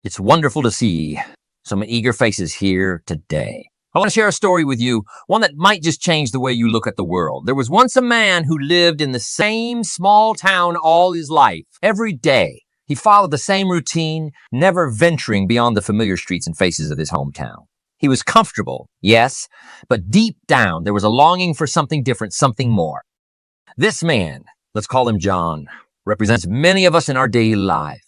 It's wonderful to see so many eager faces here today. I want to share a story with you, one that might just change the way you look at the world. There was once a man who lived in the same small town all his life. Every day, he followed the same routine, never venturing beyond the familiar streets and faces of his hometown. He was comfortable, yes, but deep down, there was a longing for something different, something more. This man, let's call him John, represents many of us in our daily life.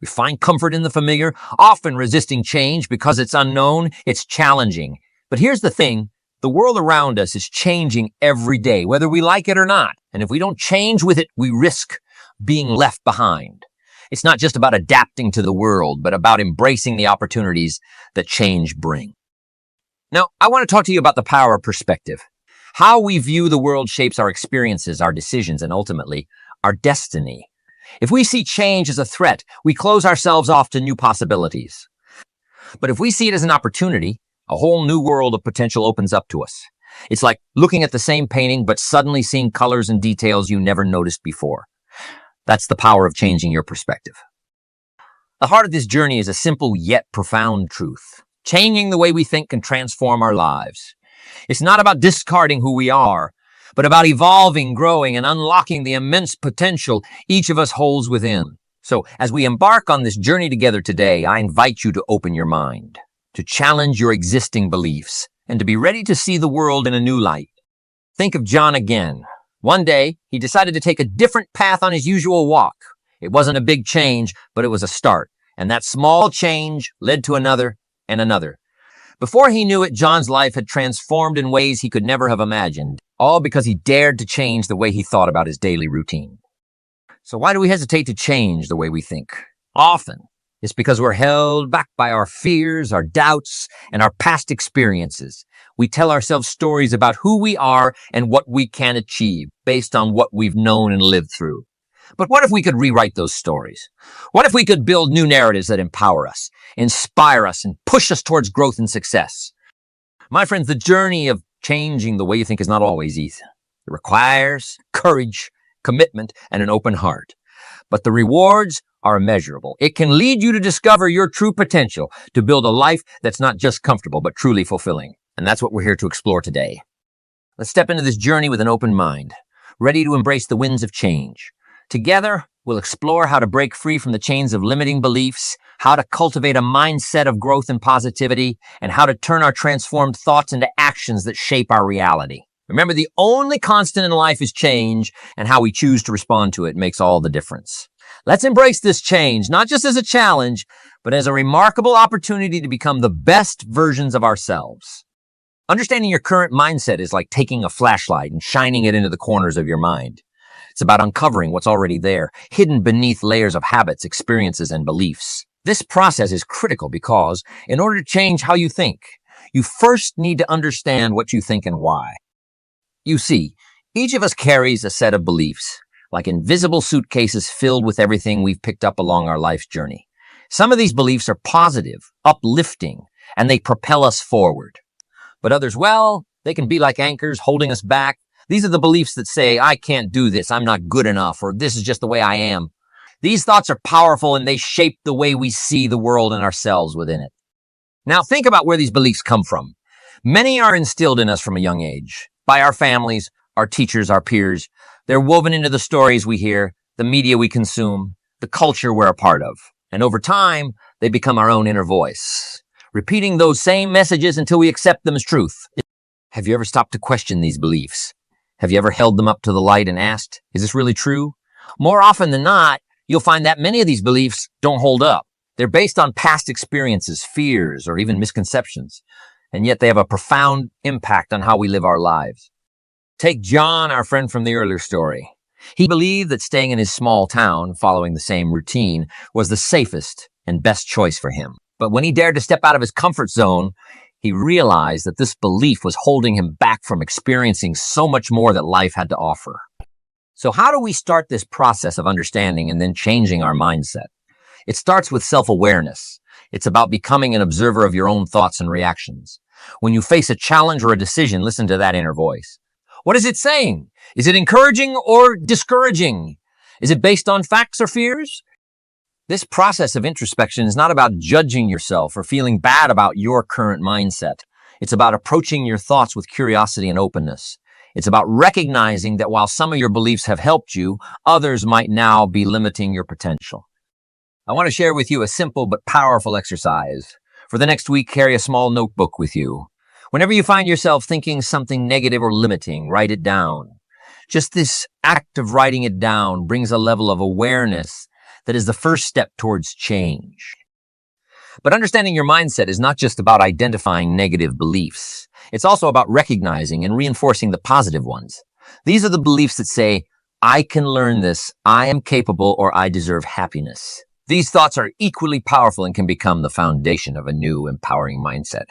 We find comfort in the familiar, often resisting change because it's unknown, it's challenging. But here's the thing, the world around us is changing every day, whether we like it or not. And if we don't change with it, we risk being left behind. It's not just about adapting to the world, but about embracing the opportunities that change brings. Now, I want to talk to you about the power of perspective. How we view the world shapes our experiences, our decisions, and ultimately, our destiny. If we see change as a threat, we close ourselves off to new possibilities. But if we see it as an opportunity, a whole new world of potential opens up to us. It's like looking at the same painting, but suddenly seeing colors and details you never noticed before. That's the power of changing your perspective. The heart of this journey is a simple yet profound truth. Changing the way we think can transform our lives. It's not about discarding who we are, but about evolving, growing, and unlocking the immense potential each of us holds within. So, as we embark on this journey together today, I invite you to open your mind, to challenge your existing beliefs, and to be ready to see the world in a new light. Think of John again. One day, he decided to take a different path on his usual walk. It wasn't a big change, but it was a start. And that small change led to another and another. Before he knew it, John's life had transformed in ways he could never have imagined, all because he dared to change the way he thought about his daily routine. So why do we hesitate to change the way we think? Often, it's because we're held back by our fears, our doubts, and our past experiences. We tell ourselves stories about who we are and what we can achieve based on what we've known and lived through. But what if we could rewrite those stories? What if we could build new narratives that empower us, inspire us, and push us towards growth and success? My friends, the journey of changing the way you think is not always easy. It requires courage, commitment, and an open heart. But the rewards are immeasurable. It can lead you to discover your true potential, to build a life that's not just comfortable, but truly fulfilling. And that's what we're here to explore today. Let's step into this journey with an open mind, ready to embrace the winds of change. Together, we'll explore how to break free from the chains of limiting beliefs, how to cultivate a mindset of growth and positivity, and how to turn our transformed thoughts into actions that shape our reality. Remember, the only constant in life is change, and how we choose to respond to it makes all the difference. Let's embrace this change, not just as a challenge, but as a remarkable opportunity to become the best versions of ourselves. Understanding your current mindset is like taking a flashlight and shining it into the corners of your mind. It's about uncovering what's already there, hidden beneath layers of habits, experiences, and beliefs. This process is critical because, in order to change how you think, you first need to understand what you think and why. You see, each of us carries a set of beliefs, like invisible suitcases filled with everything we've picked up along our life's journey. Some of these beliefs are positive, uplifting, and they propel us forward. But others, well, they can be like anchors holding us back. These are the beliefs that say, I can't do this, I'm not good enough, or this is just the way I am. These thoughts are powerful and they shape the way we see the world and ourselves within it. Now think about where these beliefs come from. Many are instilled in us from a young age, by our families, our teachers, our peers. They're woven into the stories we hear, the media we consume, the culture we're a part of. And over time, they become our own inner voice, repeating those same messages until we accept them as truth. Have you ever stopped to question these beliefs? Have you ever held them up to the light and asked, is this really true? More often than not, you'll find that many of these beliefs don't hold up. They're based on past experiences, fears, or even misconceptions, and yet they have a profound impact on how we live our lives. Take John, our friend from the earlier story. He believed that staying in his small town, following the same routine, was the safest and best choice for him. But when he dared to step out of his comfort zone, he realized that this belief was holding him back from experiencing so much more that life had to offer. So how do we start this process of understanding and then changing our mindset? It starts with self-awareness. It's about becoming an observer of your own thoughts and reactions. When you face a challenge or a decision, listen to that inner voice. What is it saying? Is it encouraging or discouraging? Is it based on facts or fears? This process of introspection is not about judging yourself or feeling bad about your current mindset. It's about approaching your thoughts with curiosity and openness. It's about recognizing that while some of your beliefs have helped you, others might now be limiting your potential. I want to share with you a simple but powerful exercise. For the next week, carry a small notebook with you. Whenever you find yourself thinking something negative or limiting, write it down. Just this act of writing it down brings a level of awareness that is the first step towards change. But understanding your mindset is not just about identifying negative beliefs. It's also about recognizing and reinforcing the positive ones. These are the beliefs that say, I can learn this, I am capable, or I deserve happiness. These thoughts are equally powerful and can become the foundation of a new, empowering mindset.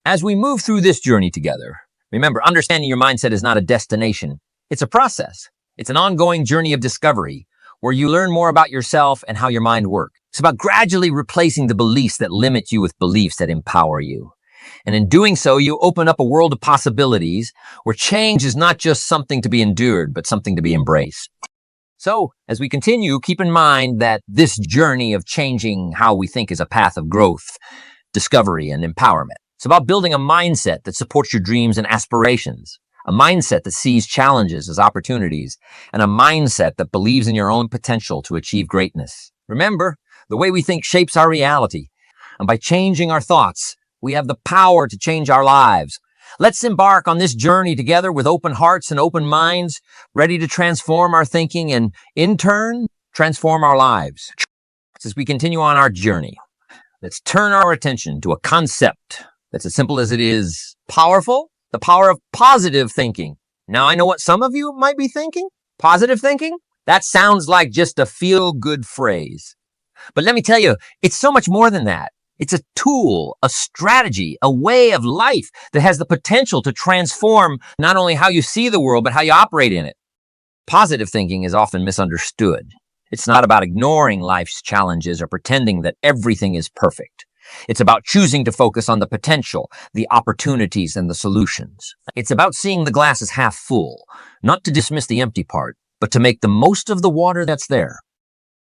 As we move through this journey together, remember, understanding your mindset is not a destination. It's a process. It's an ongoing journey of discovery where you learn more about yourself and how your mind works. It's about gradually replacing the beliefs that limit you with beliefs that empower you. And in doing so, you open up a world of possibilities where change is not just something to be endured, but something to be embraced. So, as we continue, keep in mind that this journey of changing how we think is a path of growth, discovery, and empowerment. It's about building a mindset that supports your dreams and aspirations, a mindset that sees challenges as opportunities, and a mindset that believes in your own potential to achieve greatness. Remember, the way we think shapes our reality, and by changing our thoughts, we have the power to change our lives. Let's embark on this journey together with open hearts and open minds, ready to transform our thinking and, in turn, transform our lives. As we continue on our journey, let's turn our attention to a concept that's as simple as it is powerful, the power of positive thinking. Now, I know what some of you might be thinking. Positive thinking? That sounds like just a feel-good phrase. But let me tell you, it's so much more than that. It's a tool, a strategy, a way of life that has the potential to transform not only how you see the world, but how you operate in it. Positive thinking is often misunderstood. It's not about ignoring life's challenges or pretending that everything is perfect. It's about choosing to focus on the potential, the opportunities, and the solutions. It's about seeing the glass as half full, not to dismiss the empty part, but to make the most of the water that's there.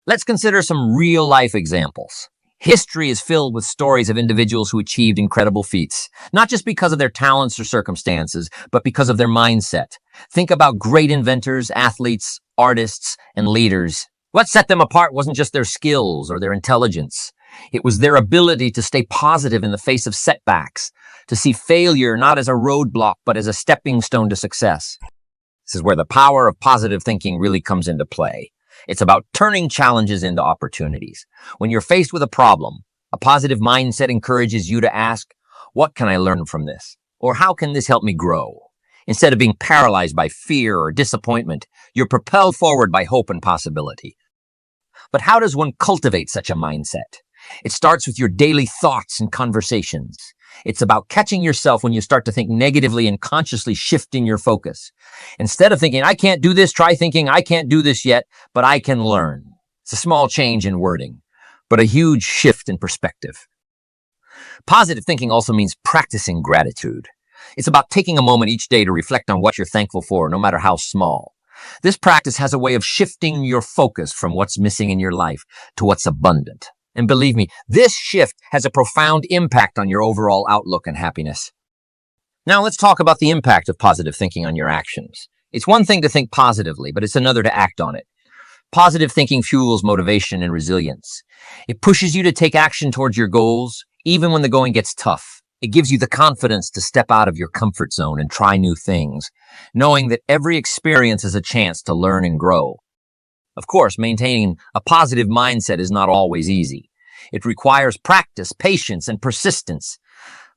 Let's consider some real-life examples. History is filled with stories of individuals who achieved incredible feats, not just because of their talents or circumstances, but because of their mindset. Think about great inventors, athletes, artists, and leaders. What set them apart wasn't just their skills or their intelligence. It was their ability to stay positive in the face of setbacks, to see failure not as a roadblock, but as a stepping stone to success. This is where the power of positive thinking really comes into play. It's about turning challenges into opportunities. When you're faced with a problem, a positive mindset encourages you to ask, what can I learn from this? Or how can this help me grow? Instead of being paralyzed by fear or disappointment, you're propelled forward by hope and possibility. But how does one cultivate such a mindset? It starts with your daily thoughts and conversations. It's about catching yourself when you start to think negatively and consciously shifting your focus. Instead of thinking, I can't do this, try thinking, I can't do this yet, but I can learn. It's a small change in wording, but a huge shift in perspective. Positive thinking also means practicing gratitude. It's about taking a moment each day to reflect on what you're thankful for, no matter how small. This practice has a way of shifting your focus from what's missing in your life to what's abundant. And believe me, this shift has a profound impact on your overall outlook and happiness. Now let's talk about the impact of positive thinking on your actions. It's one thing to think positively, but it's another to act on it. Positive thinking fuels motivation and resilience. It pushes you to take action towards your goals, even when the going gets tough. It gives you the confidence to step out of your comfort zone and try new things, knowing that every experience is a chance to learn and grow. Of course, maintaining a positive mindset is not always easy. It requires practice, patience, and persistence,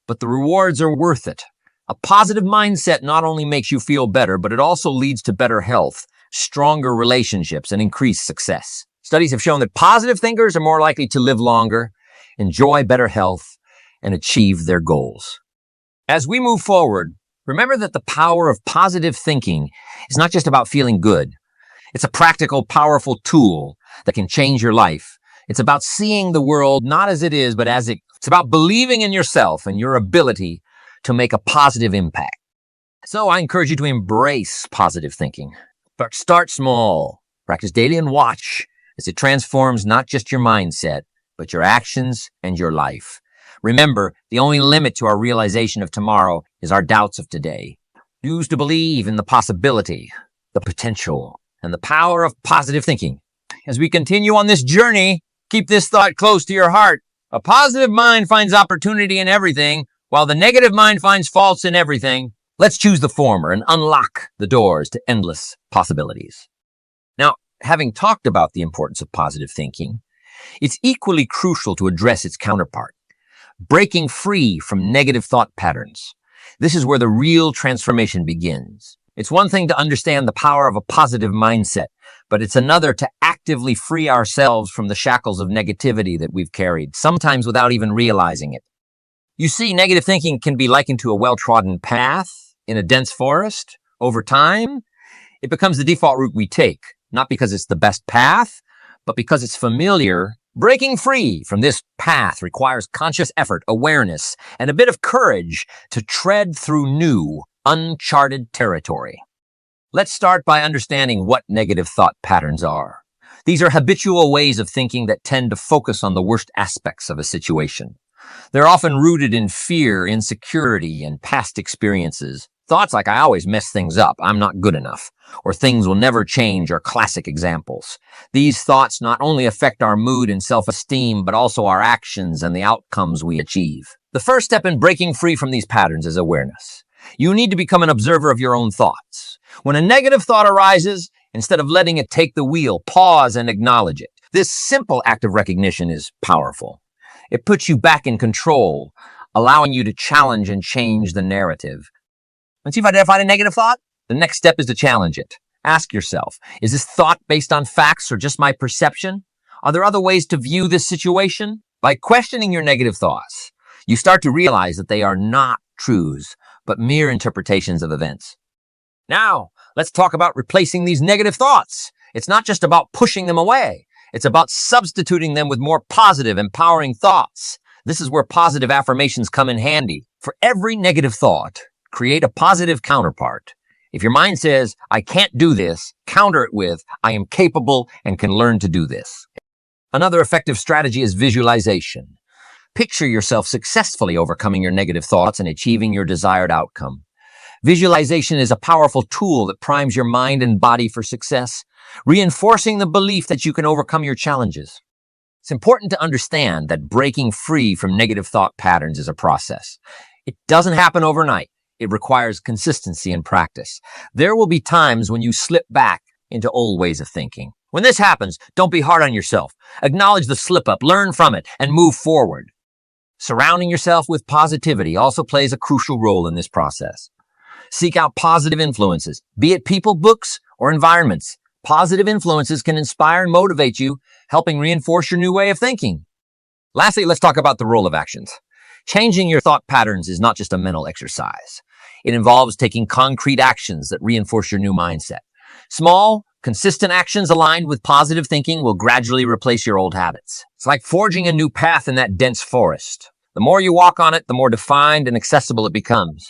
but the rewards are worth it. A positive mindset not only makes you feel better, but it also leads to better health, stronger relationships, and increased success. Studies have shown that positive thinkers are more likely to live longer, enjoy better health, and achieve their goals. As we move forward, remember that the power of positive thinking is not just about feeling good. It's a practical, powerful tool that can change your life. It's about seeing the world not as it is, but as it's about believing in yourself and your ability to make a positive impact. So I encourage you to embrace positive thinking. But start small, practice daily, and watch as it transforms not just your mindset, but your actions and your life. Remember, the only limit to our realization of tomorrow is our doubts of today. Choose to believe in the possibility, the potential, and the power of positive thinking. As we continue on this journey, keep this thought close to your heart. A positive mind finds opportunity in everything, while the negative mind finds faults in everything. Let's choose the former and unlock the doors to endless possibilities. Now, having talked about the importance of positive thinking, it's equally crucial to address its counterpart, breaking free from negative thought patterns. This is where the real transformation begins. It's one thing to understand the power of a positive mindset, but it's another to actively free ourselves from the shackles of negativity that we've carried, sometimes without even realizing it. You see, negative thinking can be likened to a well-trodden path in a dense forest. Over time, it becomes the default route we take, not because it's the best path, but because it's familiar. Breaking free from this path requires conscious effort, awareness, and a bit of courage to tread through new, uncharted territory. Let's start by understanding what negative thought patterns are. These are habitual ways of thinking that tend to focus on the worst aspects of a situation. They're often rooted in fear, insecurity, and past experiences. Thoughts like, I always mess things up, I'm not good enough, or things will never change are classic examples. These thoughts not only affect our mood and self-esteem, but also our actions and the outcomes we achieve. The first step in breaking free from these patterns is awareness. You need to become an observer of your own thoughts. When a negative thought arises, instead of letting it take the wheel, pause and acknowledge it. This simple act of recognition is powerful. It puts you back in control, allowing you to challenge and change the narrative. Once you've identified a negative thought, the next step is to challenge it. Ask yourself, is this thought based on facts or just my perception? Are there other ways to view this situation? By questioning your negative thoughts, you start to realize that they are not truths, but mere interpretations of events. Now, let's talk about replacing these negative thoughts. It's not just about pushing them away. It's about substituting them with more positive, empowering thoughts. This is where positive affirmations come in handy. For every negative thought, create a positive counterpart. If your mind says, I can't do this, counter it with, I am capable and can learn to do this. Another effective strategy is visualization. Picture yourself successfully overcoming your negative thoughts and achieving your desired outcome. Visualization is a powerful tool that primes your mind and body for success, reinforcing the belief that you can overcome your challenges. It's important to understand that breaking free from negative thought patterns is a process. It doesn't happen overnight. It requires consistency and practice. There will be times when you slip back into old ways of thinking. When this happens, don't be hard on yourself. Acknowledge the slip-up, learn from it, and move forward. Surrounding yourself with positivity also plays a crucial role in this process. Seek out positive influences, be it people, books, or environments. Positive influences can inspire and motivate you, helping reinforce your new way of thinking. Lastly, let's talk about the role of actions. Changing your thought patterns is not just a mental exercise. It involves taking concrete actions that reinforce your new mindset. Small, consistent actions aligned with positive thinking will gradually replace your old habits. It's like forging a new path in that dense forest. The more you walk on it, the more defined and accessible it becomes.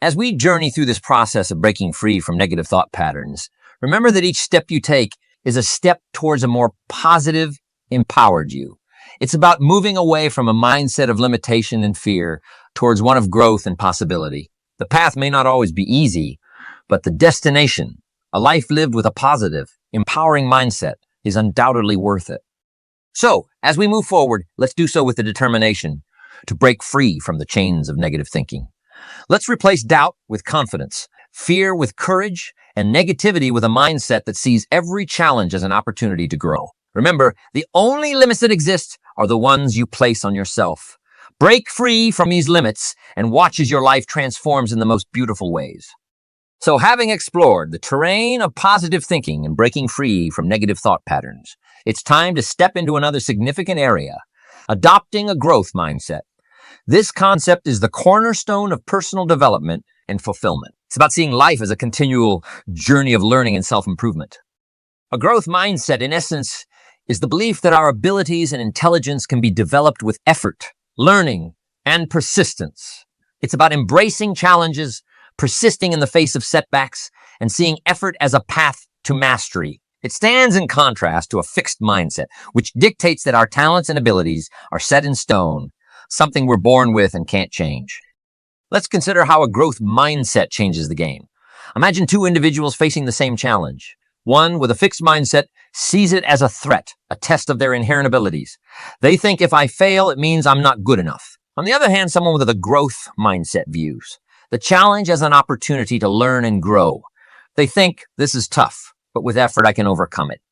As we journey through this process of breaking free from negative thought patterns, remember that each step you take is a step towards a more positive, empowered you. It's about moving away from a mindset of limitation and fear towards one of growth and possibility. The path may not always be easy, but the destination, a life lived with a positive, empowering mindset, is undoubtedly worth it. So, as we move forward, let's do so with the determination to break free from the chains of negative thinking. Let's replace doubt with confidence, fear with courage, and negativity with a mindset that sees every challenge as an opportunity to grow. Remember, the only limits that exist are the ones you place on yourself. Break free from these limits and watch as your life transforms in the most beautiful ways. So, having explored the terrain of positive thinking and breaking free from negative thought patterns, it's time to step into another significant area, adopting a growth mindset. This concept is the cornerstone of personal development and fulfillment. It's about seeing life as a continual journey of learning and self-improvement. A growth mindset, in essence, is the belief that our abilities and intelligence can be developed with effort, learning, and persistence. It's about embracing challenges, persisting in the face of setbacks, and seeing effort as a path to mastery. It stands in contrast to a fixed mindset, which dictates that our talents and abilities are set in stone, something we're born with and can't change. Let's consider how a growth mindset changes the game. Imagine two individuals facing the same challenge. One with a fixed mindset sees it as a threat, a test of their inherent abilities. They think if I fail, it means I'm not good enough. On the other hand, someone with a growth mindset views the challenge as an opportunity to learn and grow. They think this is tough, but with effort, I can overcome it.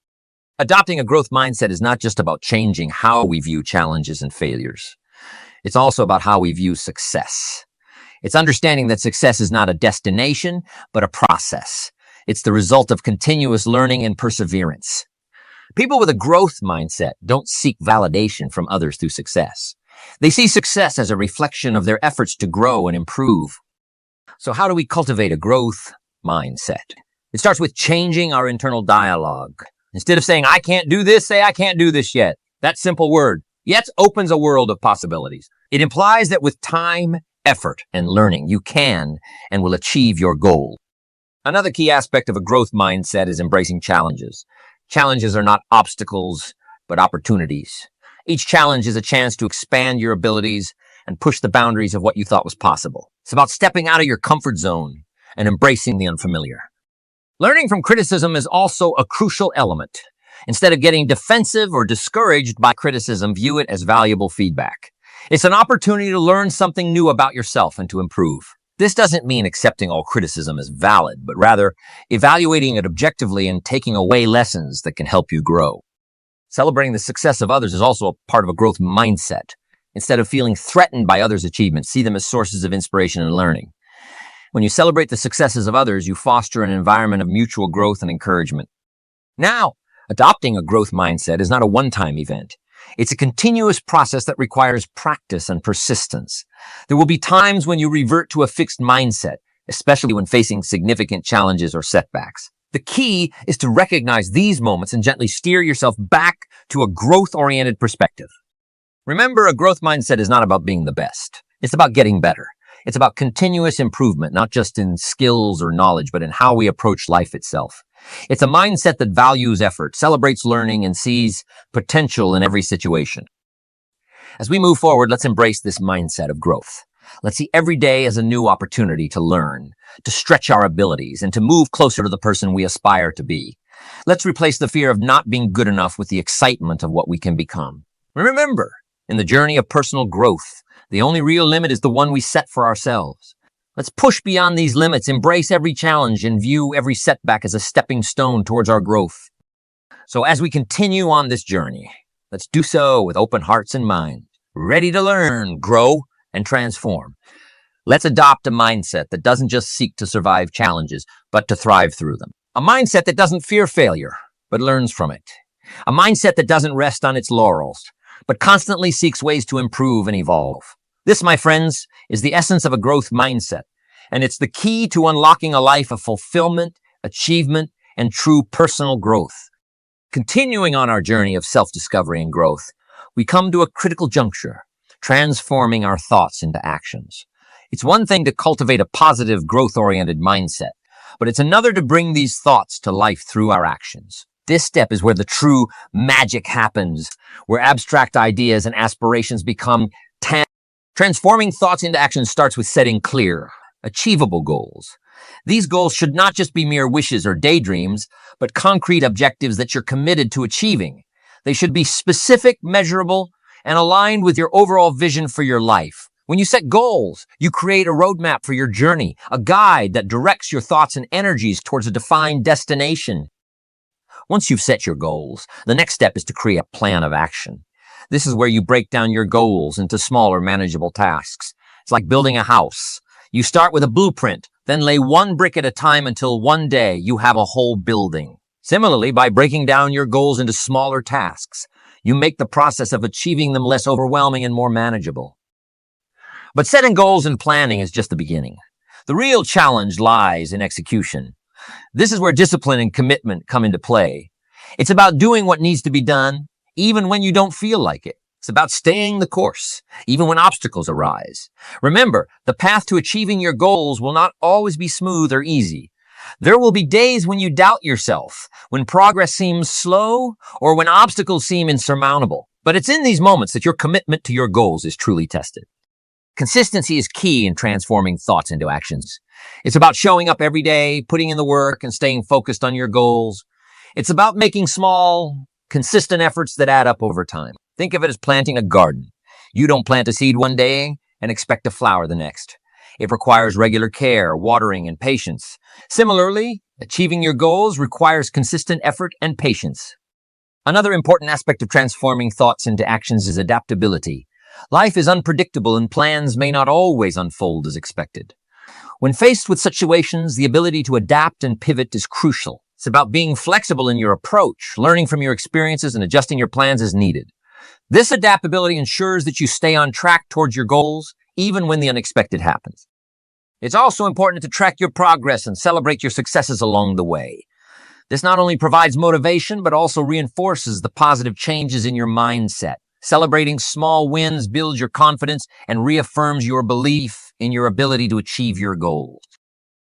Adopting a growth mindset is not just about changing how we view challenges and failures. It's also about how we view success. It's understanding that success is not a destination, but a process. It's the result of continuous learning and perseverance. People with a growth mindset don't seek validation from others through success. They see success as a reflection of their efforts to grow and improve. So how do we cultivate a growth mindset? It starts with changing our internal dialogue. Instead of saying, I can't do this, say, I can't do this yet. That simple word, yet, opens a world of possibilities. It implies that with time, effort, and learning, you can and will achieve your goal. Another key aspect of a growth mindset is embracing challenges. Challenges are not obstacles, but opportunities. Each challenge is a chance to expand your abilities and push the boundaries of what you thought was possible. It's about stepping out of your comfort zone and embracing the unfamiliar. Learning from criticism is also a crucial element. Instead of getting defensive or discouraged by criticism, view it as valuable feedback. It's an opportunity to learn something new about yourself and to improve. This doesn't mean accepting all criticism as valid, but rather evaluating it objectively and taking away lessons that can help you grow. Celebrating the success of others is also a part of a growth mindset. Instead of feeling threatened by others' achievements, see them as sources of inspiration and learning. When you celebrate the successes of others, you foster an environment of mutual growth and encouragement. Now, adopting a growth mindset is not a one-time event. It's a continuous process that requires practice and persistence. There will be times when you revert to a fixed mindset, especially when facing significant challenges or setbacks. The key is to recognize these moments and gently steer yourself back to a growth-oriented perspective. Remember, a growth mindset is not about being the best. It's about getting better. It's about continuous improvement, not just in skills or knowledge, but in how we approach life itself. It's a mindset that values effort, celebrates learning, and sees potential in every situation. As we move forward, let's embrace this mindset of growth. Let's see every day as a new opportunity to learn, to stretch our abilities, and to move closer to the person we aspire to be. Let's replace the fear of not being good enough with the excitement of what we can become. Remember, in the journey of personal growth, the only real limit is the one we set for ourselves. Let's push beyond these limits, embrace every challenge, and view every setback as a stepping stone towards our growth. So as we continue on this journey, let's do so with open hearts and minds, ready to learn, grow, and transform. Let's adopt a mindset that doesn't just seek to survive challenges, but to thrive through them. A mindset that doesn't fear failure, but learns from it. A mindset that doesn't rest on its laurels, but constantly seeks ways to improve and evolve. This, my friends, is the essence of a growth mindset, and it's the key to unlocking a life of fulfillment, achievement, and true personal growth. Continuing on our journey of self-discovery and growth, we come to a critical juncture, transforming our thoughts into actions. It's one thing to cultivate a positive, growth-oriented mindset, but it's another to bring these thoughts to life through our actions. This step is where the true magic happens, where abstract ideas and aspirations become tangible. Transforming thoughts into action starts with setting clear, achievable goals. These goals should not just be mere wishes or daydreams, but concrete objectives that you're committed to achieving. They should be specific, measurable, and aligned with your overall vision for your life. When you set goals, you create a roadmap for your journey, a guide that directs your thoughts and energies towards a defined destination. Once you've set your goals, the next step is to create a plan of action. This is where you break down your goals into smaller, manageable tasks. It's like building a house. You start with a blueprint, then lay one brick at a time until one day you have a whole building. Similarly, by breaking down your goals into smaller tasks, you make the process of achieving them less overwhelming and more manageable. But setting goals and planning is just the beginning. The real challenge lies in execution. This is where discipline and commitment come into play. It's about doing what needs to be done, even when you don't feel like it. It's about staying the course, even when obstacles arise. Remember, the path to achieving your goals will not always be smooth or easy, There will be days when you doubt yourself, when progress seems slow, or when obstacles seem insurmountable. But it's in these moments that your commitment to your goals is truly tested. Consistency is key in transforming thoughts into actions. It's about showing up every day, putting in the work, and staying focused on your goals. It's about making small, consistent efforts that add up over time. Think of it as planting a garden. You don't plant a seed one day and expect a flower the next. It requires regular care, watering, and patience. Similarly, achieving your goals requires consistent effort and patience. Another important aspect of transforming thoughts into actions is adaptability. Life is unpredictable and plans may not always unfold as expected. When faced with situations, the ability to adapt and pivot is crucial. It's about being flexible in your approach, learning from your experiences, and adjusting your plans as needed. This adaptability ensures that you stay on track towards your goals, even when the unexpected happens. It's also important to track your progress and celebrate your successes along the way. This not only provides motivation, but also reinforces the positive changes in your mindset. Celebrating small wins builds your confidence and reaffirms your belief in your ability to achieve your goals.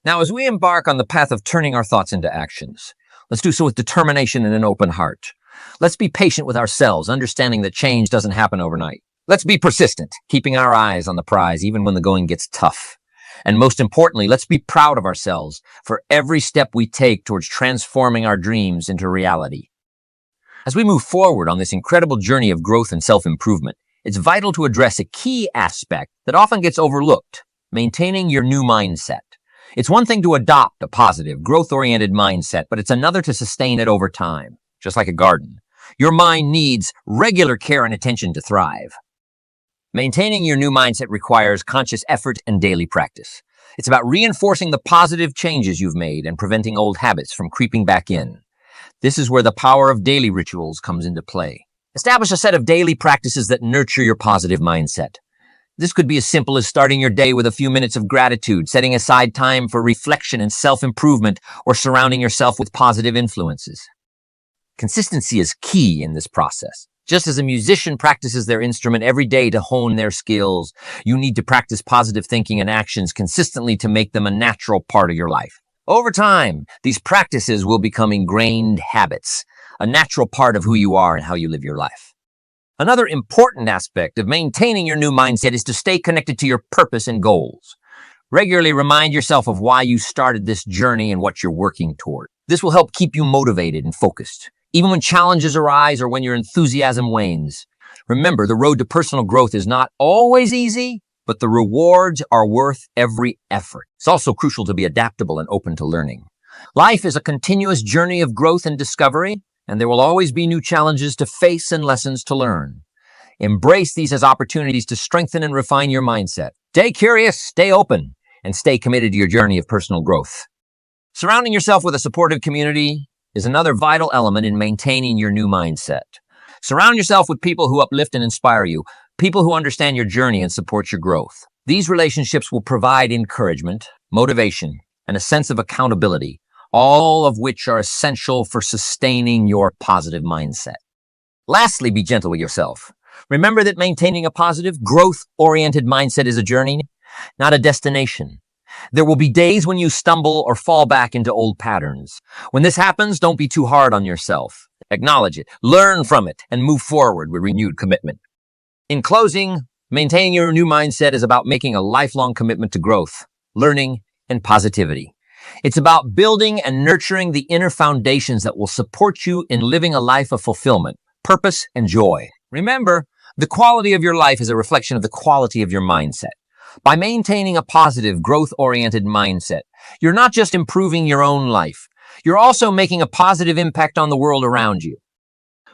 Now, as we embark on the path of turning our thoughts into actions, let's do so with determination and an open heart. Let's be patient with ourselves, understanding that change doesn't happen overnight. Let's be persistent, keeping our eyes on the prize even when the going gets tough. And most importantly, let's be proud of ourselves for every step we take towards transforming our dreams into reality. As we move forward on this incredible journey of growth and self-improvement, it's vital to address a key aspect that often gets overlooked: maintaining your new mindset. It's one thing to adopt a positive, growth-oriented mindset, but it's another to sustain it over time. Just like a garden, your mind needs regular care and attention to thrive. Maintaining your new mindset requires conscious effort and daily practice. It's about reinforcing the positive changes you've made and preventing old habits from creeping back in. This is where the power of daily rituals comes into play. Establish a set of daily practices that nurture your positive mindset. This could be as simple as starting your day with a few minutes of gratitude, setting aside time for reflection and self-improvement, or surrounding yourself with positive influences. Consistency is key in this process. Just as a musician practices their instrument every day to hone their skills, you need to practice positive thinking and actions consistently to make them a natural part of your life. Over time, these practices will become ingrained habits, a natural part of who you are and how you live your life. Another important aspect of maintaining your new mindset is to stay connected to your purpose and goals. Regularly remind yourself of why you started this journey and what you're working toward. This will help keep you motivated and focused, even when challenges arise or when your enthusiasm wanes. Remember, the road to personal growth is not always easy, but the rewards are worth every effort. It's also crucial to be adaptable and open to learning. Life is a continuous journey of growth and discovery, and there will always be new challenges to face and lessons to learn. Embrace these as opportunities to strengthen and refine your mindset. Stay curious, stay open, and stay committed to your journey of personal growth. Surrounding yourself with a supportive community is another vital element in maintaining your new mindset. Surround yourself with people who uplift and inspire you, people who understand your journey and support your growth. These relationships will provide encouragement, motivation, and a sense of accountability, all of which are essential for sustaining your positive mindset. Lastly, be gentle with yourself. Remember that maintaining a positive, growth-oriented mindset is a journey, not a destination. There will be days when you stumble or fall back into old patterns. When this happens, don't be too hard on yourself. Acknowledge it, learn from it, and move forward with renewed commitment. In closing, maintaining your new mindset is about making a lifelong commitment to growth, learning, and positivity. It's about building and nurturing the inner foundations that will support you in living a life of fulfillment, purpose, and joy. Remember, the quality of your life is a reflection of the quality of your mindset. By maintaining a positive, growth-oriented mindset, you're not just improving your own life, you're also making a positive impact on the world around you.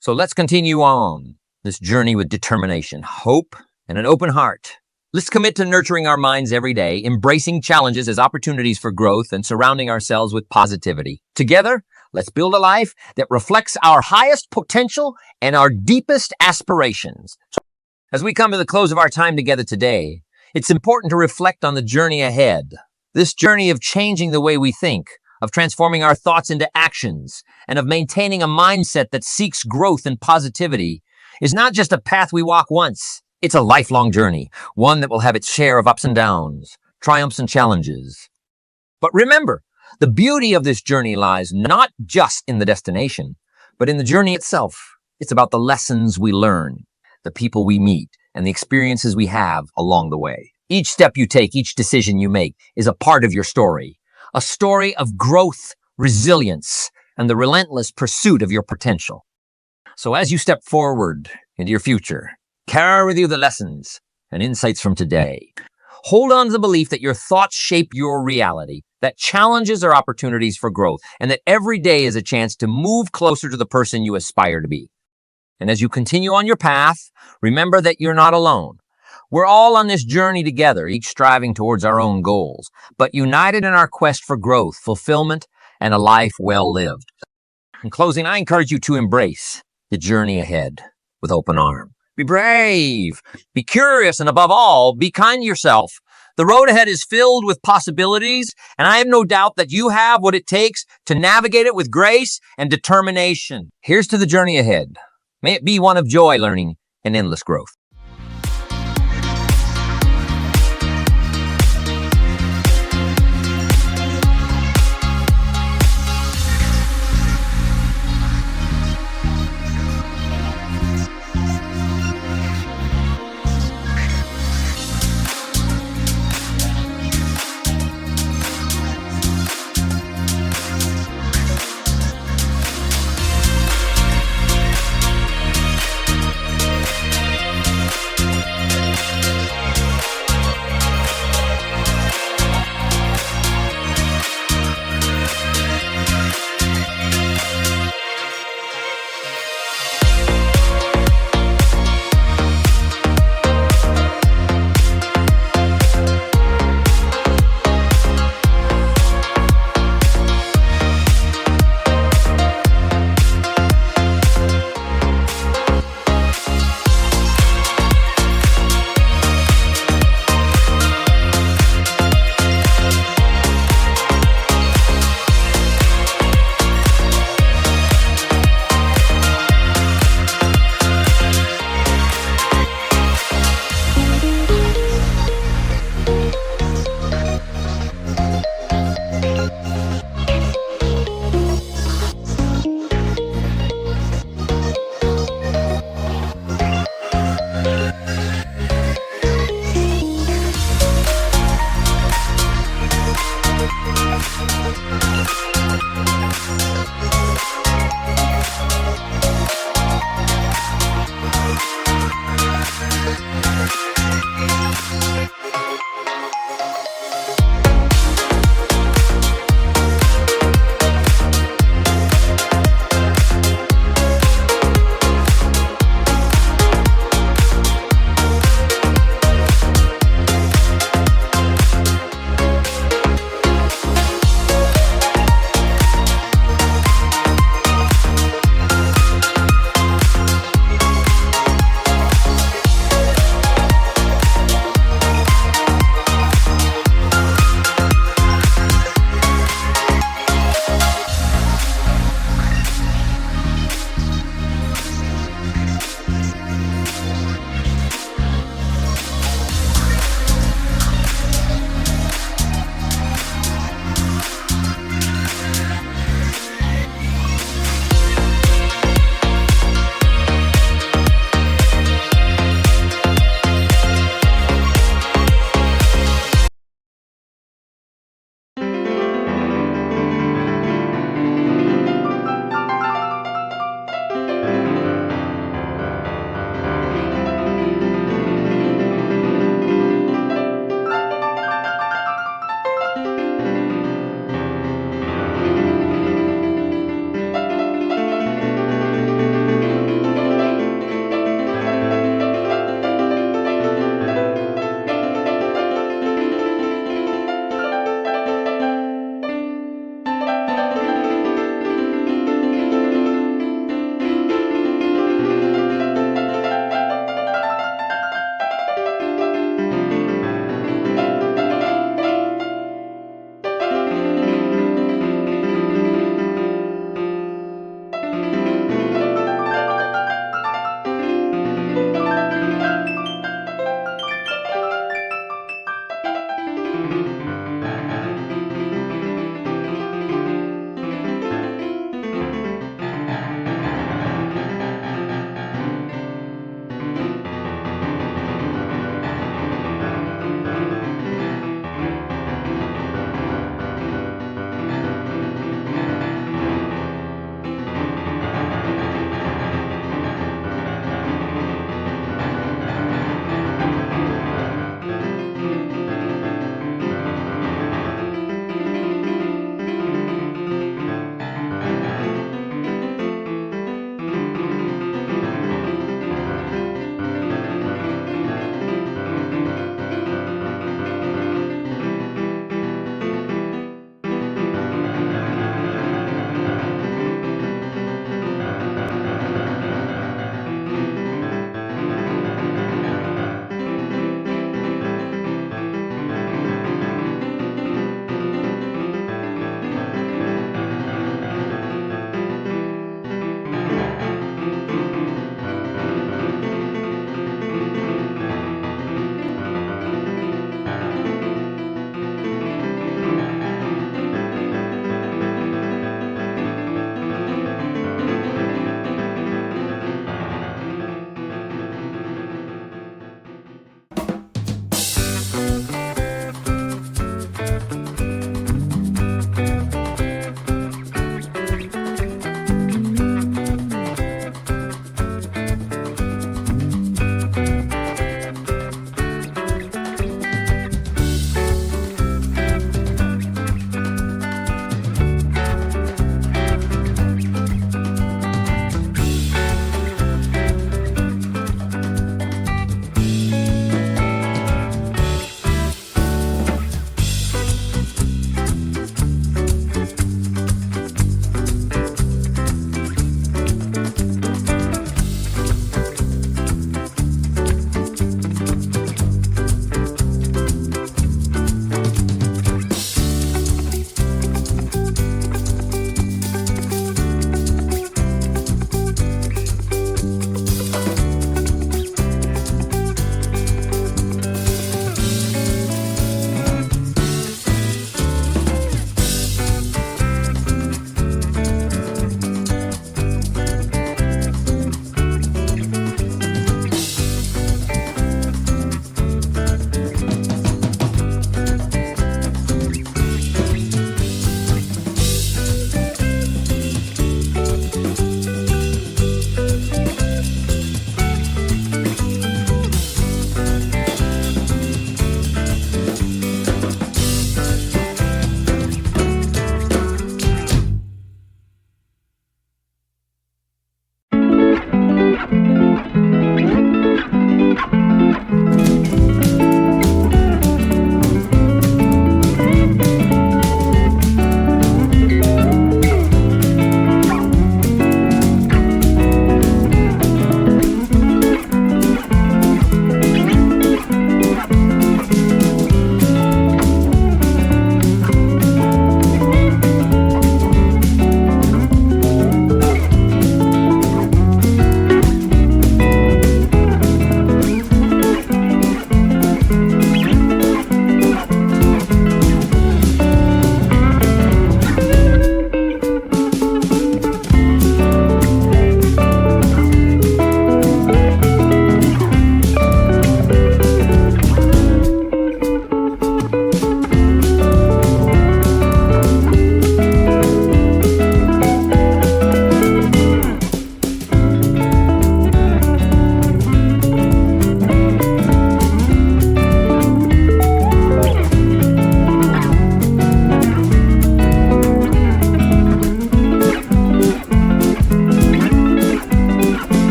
So let's continue on this journey with determination, hope, and an open heart. Let's commit to nurturing our minds every day, embracing challenges as opportunities for growth, and surrounding ourselves with positivity. Together, let's build a life that reflects our highest potential and our deepest aspirations. As we come to the close of our time together today, it's important to reflect on the journey ahead. This journey of changing the way we think, of transforming our thoughts into actions, and of maintaining a mindset that seeks growth and positivity is not just a path we walk once. It's a lifelong journey, one that will have its share of ups and downs, triumphs and challenges. But remember, The beauty of this journey lies not just in the destination, but in the journey itself. It's about the lessons we learn, the people we meet, and the experiences we have along the way. Each step you take, each decision you make is a part of your story, a story of growth, resilience, and the relentless pursuit of your potential. So as you step forward into your future, carry with you the lessons and insights from today. Hold on to the belief that your thoughts shape your reality, that challenges are opportunities for growth, and that every day is a chance to move closer to the person you aspire to be. And as you continue on your path, remember that you're not alone. We're all on this journey together, each striving towards our own goals, but united in our quest for growth, fulfillment, and a life well lived. In closing, I encourage you to embrace the journey ahead with open arms. Be brave, be curious, and above all, be kind to yourself. The road ahead is filled with possibilities, and I have no doubt that you have what it takes to navigate it with grace and determination. Here's to the journey ahead. May it be one of joy, learning, and endless growth.